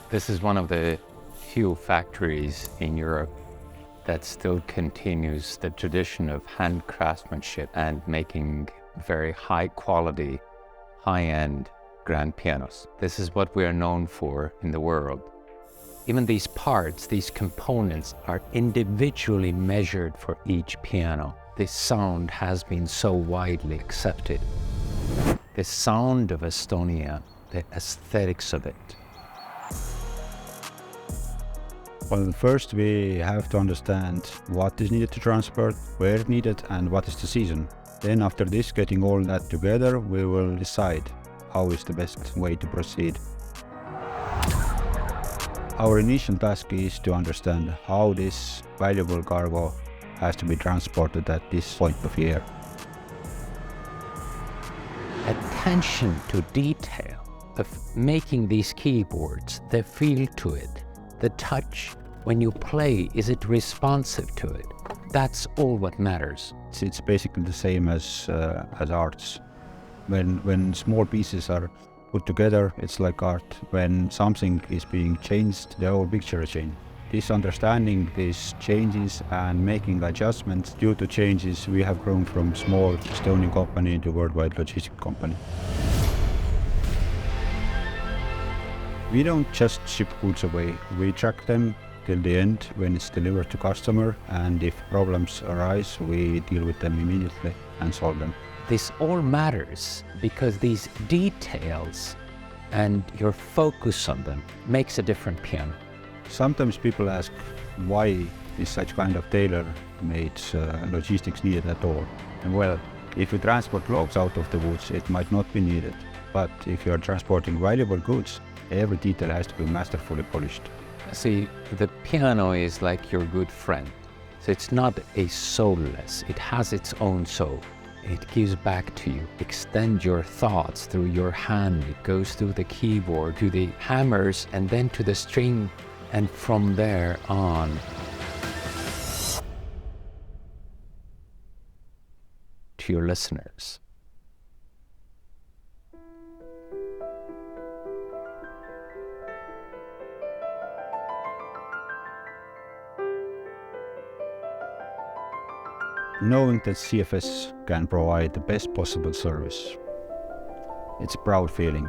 This is one of the few factories in Europe that still continues the tradition of hand craftsmanship and making very high quality, high-end grand pianos. This is what we are known for in the world. Even these parts, these components are individually measured for each piano. This sound has been so widely accepted. The sound of Estonia, the aesthetics of it. Well, first we have to understand what is needed to transport, where needed, and what is the season. Then after this, getting all that together, we will decide how is the best way to proceed. Our initial task is to understand how this valuable cargo has to be transported at this point of year. Attention to detail of making these keyboards, the feel to it, the touch. When you play, is it responsive to it? That's all what matters. It's basically the same as arts. When small pieces are put together, it's like art. When something is being changed, the whole picture is changed. This understanding these changes and making adjustments due to changes, we have grown from small Estonian company to worldwide logistic company. We don't just ship goods away, we track them till the end when it's delivered to customer, and if problems arise, we deal with them immediately and solve them. This all matters because these details and your focus on them makes a different piano. Sometimes people ask why is such kind of tailor-made logistics needed at all. And well, if you transport logs out of the woods, it might not be needed. But if you are transporting valuable goods, every detail has to be masterfully polished. See, the piano is like your good friend. So it's not a soulless, it has its own soul. It gives back to you. Extend your thoughts through your hand. It goes through the keyboard, to the hammers, and then to the string, and from there on. To your listeners. Knowing that CF&S can provide the best possible service, it's a proud feeling.